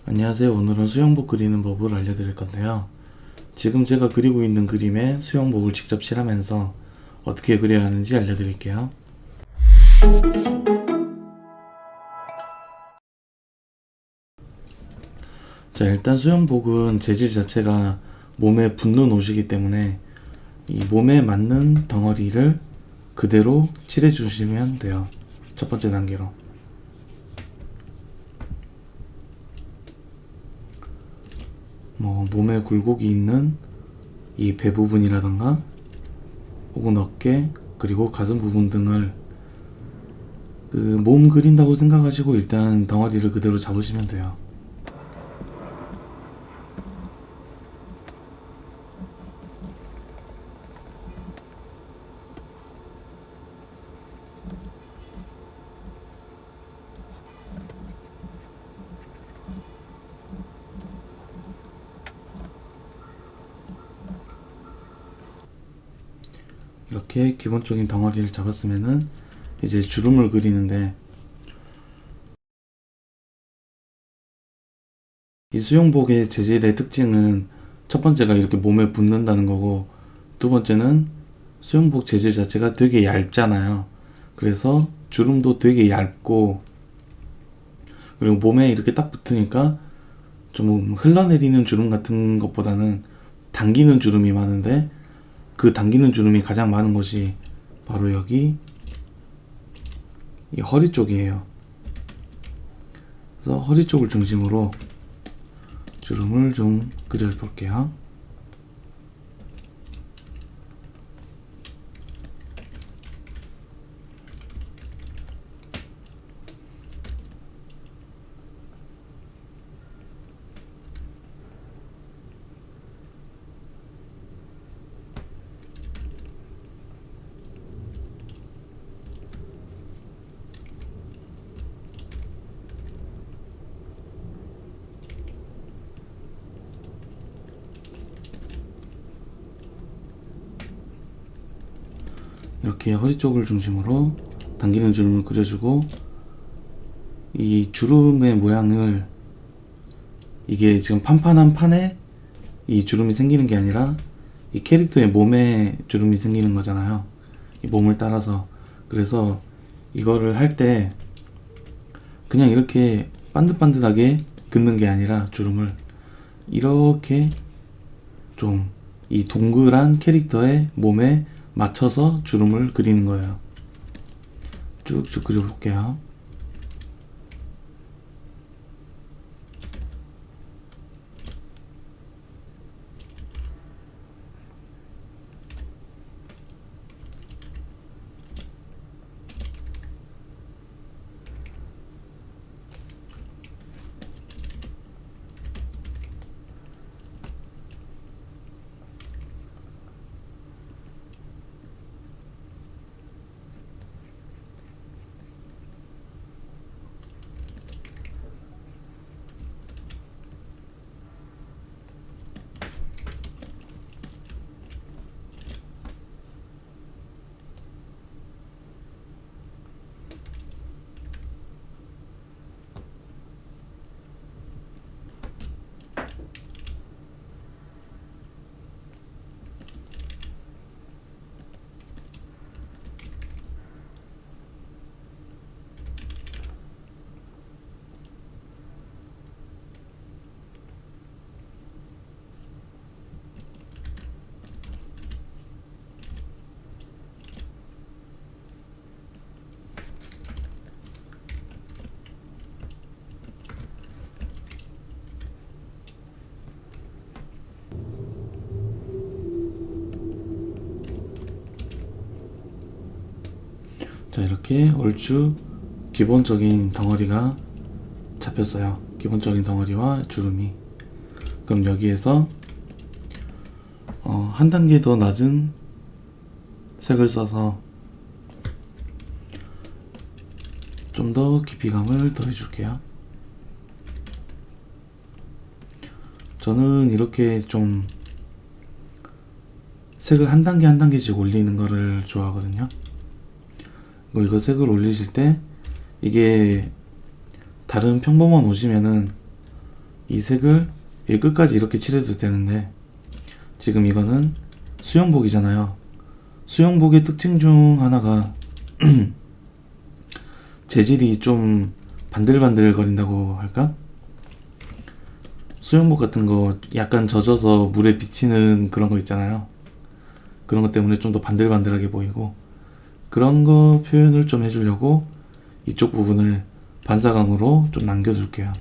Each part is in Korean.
안녕하세요. 오늘은 수영복 그리는 법을 알려드릴 건데요. 지금 제가 그리고 있는 그림에 수영복을 직접 칠하면서 어떻게 그려야 하는지 알려드릴게요. 자, 일단 수영복은 재질 자체가 몸에 붙는 옷이기 때문에 이 몸에 맞는 덩어리를 그대로 칠해 주시면 돼요. 첫 번째 단계로. 몸에 굴곡이 있는 이 배 부분이라던가 혹은 어깨 그리고 가슴 부분 등을 몸 그린다고 생각하시고 일단 덩어리를 그대로 잡으시면 돼요. 이렇게 기본적인 덩어리를 잡았으면은 이제 주름을 그리는데, 이 수영복의 재질의 특징은 첫 번째가 이렇게 몸에 붙는다는 거고, 두 번째는 수영복 재질 자체가 되게 얇잖아요. 그래서 주름도 되게 얇고, 그리고 몸에 이렇게 딱 붙으니까 좀 흘러내리는 주름 같은 것보다는 당기는 주름이 많은데, 그 당기는 주름이 가장 많은 곳이 바로 여기 이 허리 쪽이에요. 그래서 허리 쪽을 중심으로 주름을 좀 그려볼게요. 이렇게 허리 쪽을 중심으로 당기는 주름을 그려주고, 이 주름의 모양을, 이게 지금 판판한 판에 이 주름이 생기는 게 아니라 이 캐릭터의 몸에 주름이 생기는 거잖아요. 이 몸을 따라서. 그래서 이거를 할 때 그냥 이렇게 반듯반듯하게 긋는 게 아니라 주름을 이렇게 좀 이 동그란 캐릭터의 몸에 맞춰서 주름을 그리는 거예요. 쭉쭉 그려볼게요. 자, 이렇게 얼추 기본적인 덩어리가 잡혔어요. 기본적인 덩어리와 주름이. 그럼 여기에서 한 단계 더 낮은 색을 써서 좀 더 깊이감을 더해줄게요. 저는 이렇게 좀 색을 한 단계 한 단계씩 올리는 거를 좋아하거든요. 이거 색을 올리실 때 이게 다른 평범한 옷이면은 이 색을 여기 끝까지 이렇게 칠해도 되는데, 지금 이거는 수영복이잖아요. 수영복의 특징 중 하나가 재질이 좀 반들반들 거린다고 할까? 수영복 같은 거 약간 젖어서 물에 비치는 그런 거 있잖아요. 그런 것 때문에 좀 더 반들반들하게 보이고, 그런 거 표현을 좀 해주려고 이쪽 부분을 반사광으로 좀 남겨줄게요.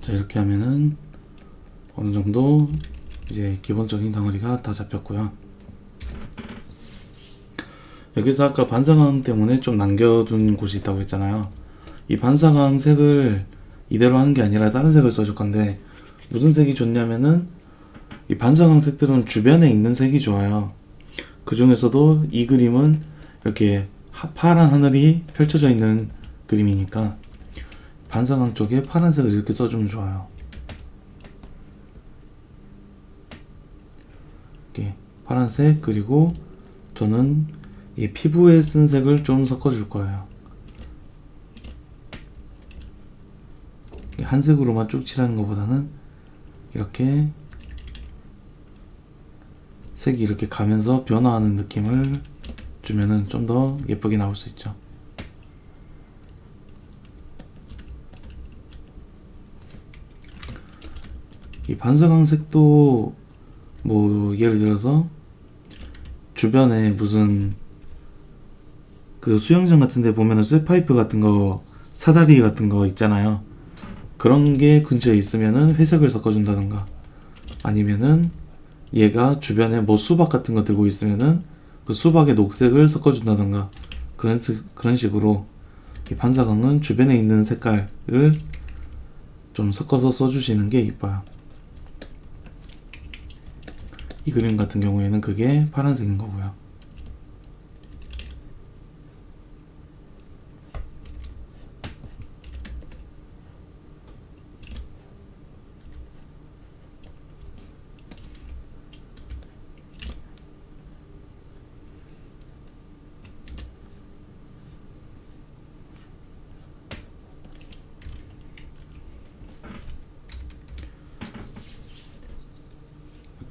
자, 이렇게 하면은 어느 정도 이제 기본적인 덩어리가 다 잡혔고요. 여기서 아까 반사광 때문에 좀 남겨둔 곳이 있다고 했잖아요. 이 반사광 색을 이대로 하는 게 아니라 다른 색을 써줄 건데, 무슨 색이 좋냐면은 이 반사광 색들은 주변에 있는 색이 좋아요. 그 중에서도 이 그림은 이렇게 파란 하늘이 펼쳐져 있는 그림이니까 반사광 쪽에 파란색을 이렇게 써주면 좋아요. 이렇게 파란색, 그리고 저는 이 피부에 쓴 색을 좀 섞어줄 거예요. 한 색으로만 쭉 칠하는 것보다는 이렇게 색이 이렇게 가면서 변화하는 느낌을 주면은 좀 더 예쁘게 나올 수 있죠. 이 반사광 색도 뭐 예를 들어서 주변에 무슨 그 수영장 같은 데 보면은 쇠파이프 같은 거, 사다리 같은 거 있잖아요. 그런 게 근처에 있으면은 회색을 섞어준다던가, 아니면은 얘가 주변에 뭐 수박 같은 거 들고 있으면은 그 수박의 녹색을 섞어준다던가, 그런 식으로 이 반사광은 주변에 있는 색깔을 좀 섞어서 써주시는 게 이뻐요. 이 그림 같은 경우에는 그게 파란색인 거고요.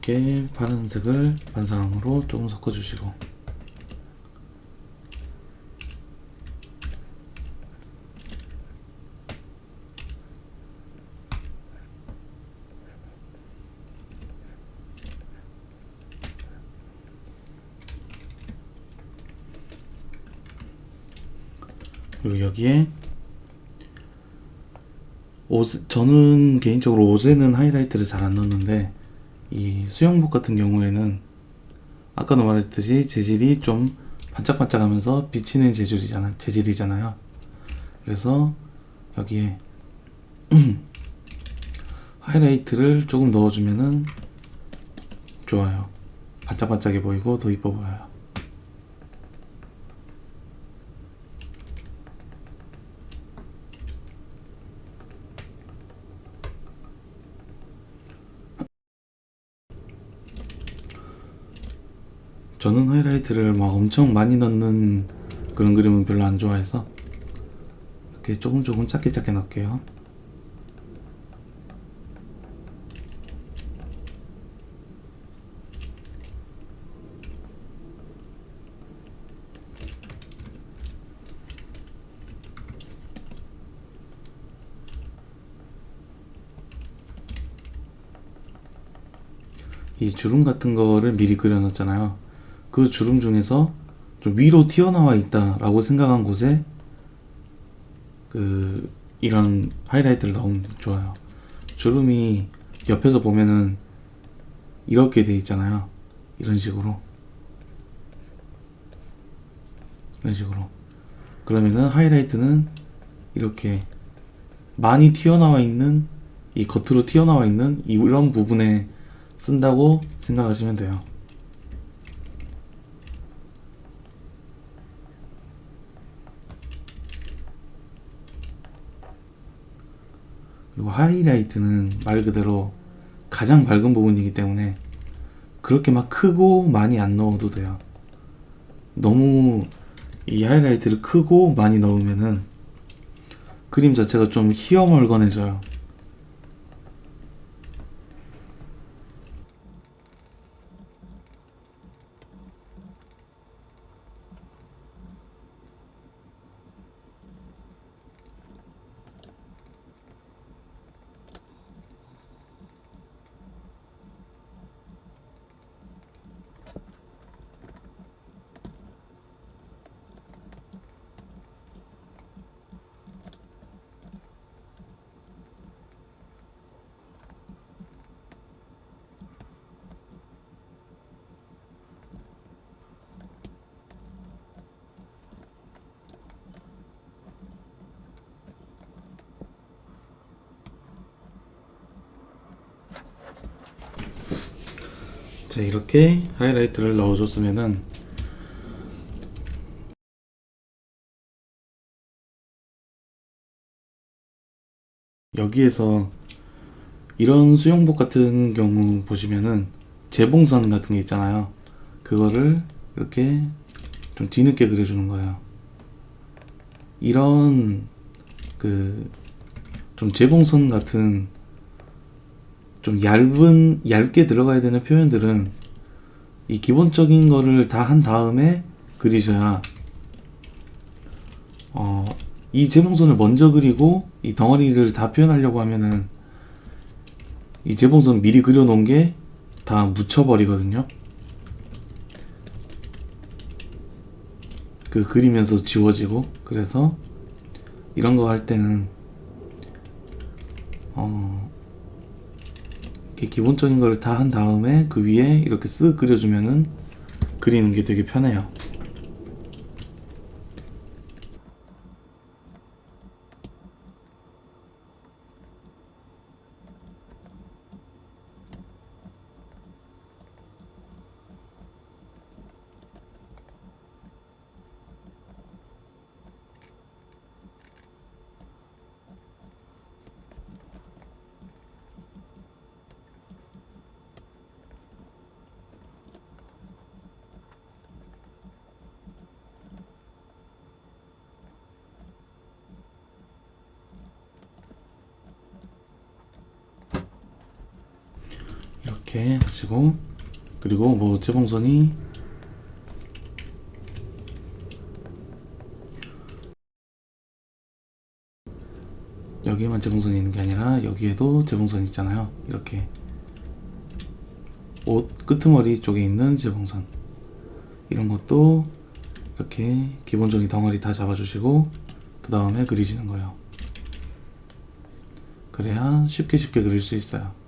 이렇게 파란색을 반사광으로 조금 섞어주시고, 그리고 여기에 저는 개인적으로 옷에는 하이라이트를 잘 안 넣는데, 이 수영복 같은 경우에는 아까도 말했듯이 재질이 좀 반짝반짝하면서 비치는 재질이잖아요. 그래서 여기에 하이라이트를 조금 넣어주면은 좋아요. 반짝반짝해 보이고 더 이뻐 보여요. 저는 하이라이트를 막 엄청 많이 넣는 그런 그림은 별로 안 좋아해서 이렇게 조금 작게 넣을게요. 이 주름 같은 거를 미리 그려놨잖아요. 그 주름 중에서 좀 위로 튀어나와 있다라고 생각한 곳에 이런 하이라이트를 넣으면 좋아요. 주름이 옆에서 보면은 이렇게 돼 있잖아요. 이런 식으로. 이런 식으로. 그러면은 하이라이트는 이렇게 많이 튀어나와 있는, 이 겉으로 튀어나와 있는 이런 부분에 쓴다고 생각하시면 돼요. 그리고 하이라이트는 말 그대로 가장 밝은 부분이기 때문에 그렇게 막 크고 많이 안 넣어도 돼요. 너무 이 하이라이트를 크고 많이 넣으면은 그림 자체가 좀 희어멀건해져요. 자, 이렇게 하이라이트를 넣어줬으면은 여기에서 이런 수영복 같은 경우 보시면은 재봉선 같은 게 있잖아요. 그거를 이렇게 좀 뒤늦게 그려주는 거예요. 이런 좀 재봉선 같은 좀 얇게 들어가야 되는 표현들은 이 기본적인 거를 다 한 다음에 그리셔야 어, 이 재봉선을 먼저 그리고 이 덩어리를 다 표현하려고 하면은 이 재봉선 미리 그려놓은 게 다 묻혀버리거든요. 그리면서 지워지고. 그래서 이런 거 할 때는 이렇게 기본적인 거를 다 한 다음에 그 위에 이렇게 쓱 그려주면은 그리는 게 되게 편해요. 이렇게 하시고, 그리고 뭐 재봉선이 여기에만 재봉선이 있는 게 아니라 여기에도 재봉선이 있잖아요. 이렇게 옷 끄트머리 쪽에 있는 재봉선, 이런 것도 이렇게 기본적인 덩어리 다 잡아주시고 그 다음에 그리시는 거예요. 그래야 쉽게 그릴 수 있어요.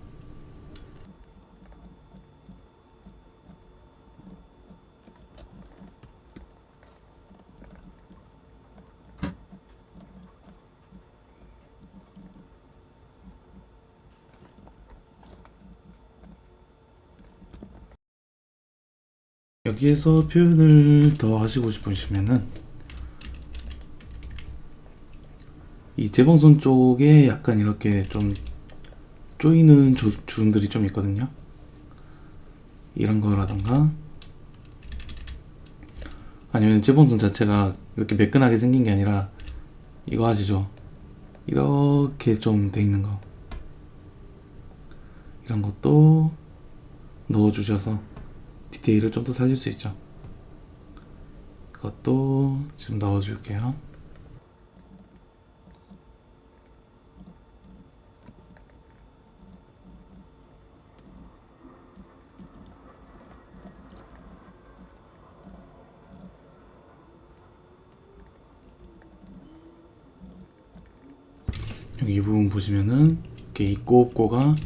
여기에서 표현을 더 하시고 싶으시면은 이 재봉선 쪽에 약간 이렇게 좀 조이는 주름들이 좀 있거든요. 이런 거라던가, 아니면 재봉선 자체가 이렇게 매끈하게 생긴 게 아니라 이거 아시죠? 이렇게 좀 돼 있는 거, 이런 것도 넣어주셔서 디테일을 좀 더 살릴 수 있죠. 이것도 지금 넣어줄게요. 여기 이 부분 보시면은 이렇게 있고 없고가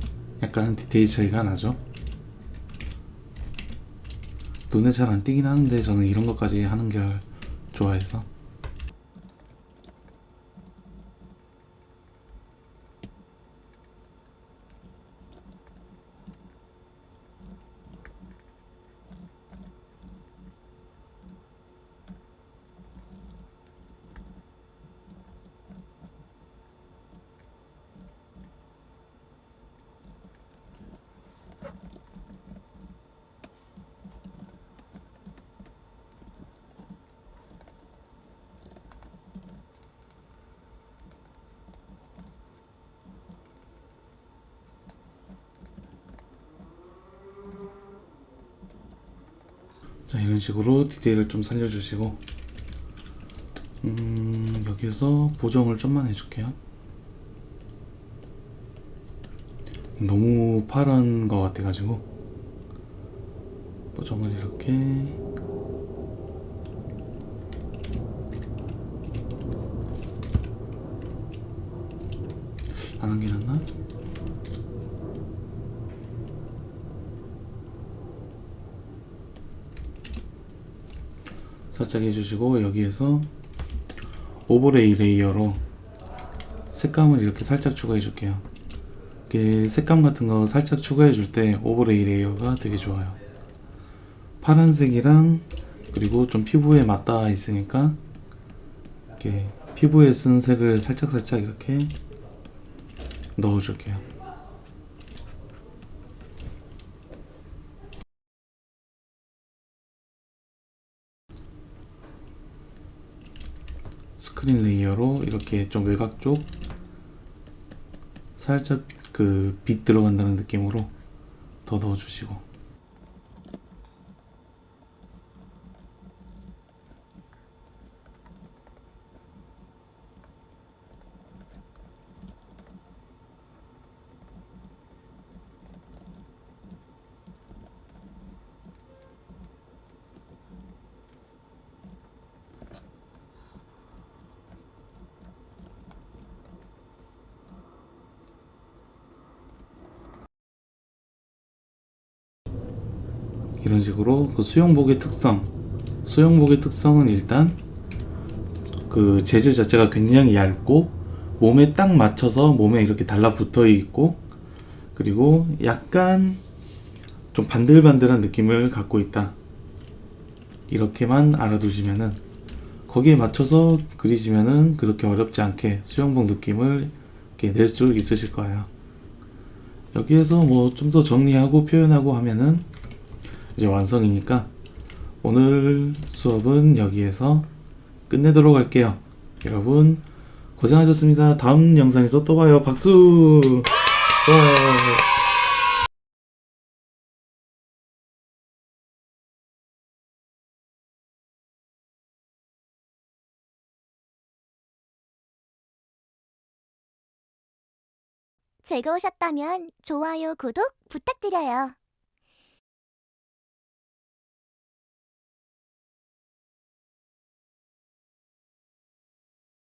약간 디테일 차이가 나죠. 눈에 잘 안 띄긴 하는데 저는 이런 것까지 하는 걸 좋아해서. 자, 이런 식으로 디테일을 좀 살려주시고, 여기서 보정을 좀만 해줄게요. 너무 파란 것 같아가지고 보정을 이렇게. 안 한 게 낫나? 살짝 해주시고, 여기에서 오버레이 레이어로 색감을 이렇게 살짝 추가해 줄게요. 이렇게 색감 같은 거 살짝 추가해 줄 때 오버레이 레이어가 되게 좋아요. 파란색이랑 그리고 좀 피부에 맞닿아 있으니까 이렇게 피부에 쓴 색을 살짝살짝 이렇게 넣어 줄게요. 스크린 레이어로 이렇게 좀 외곽 쪽 살짝 그 빛 들어간다는 느낌으로 더 넣어주시고. 이런 식으로 그 수영복의 특성은 일단 그 재질 자체가 굉장히 얇고 몸에 딱 맞춰서 몸에 이렇게 달라붙어 있고, 그리고 약간 좀 반들반들한 느낌을 갖고 있다. 이렇게만 알아두시면은, 거기에 맞춰서 그리시면은 그렇게 어렵지 않게 수영복 느낌을 이렇게 낼 수 있으실 거예요. 여기에서 뭐 좀 더 정리하고 표현하고 하면은 이제 완성이니까, 오늘 수업은 여기에서 끝내도록 할게요. 여러분 고생하셨습니다. 다음 영상에서 또 봐요. 박수! 와. 즐거우셨다면 좋아요, 구독 부탁드려요.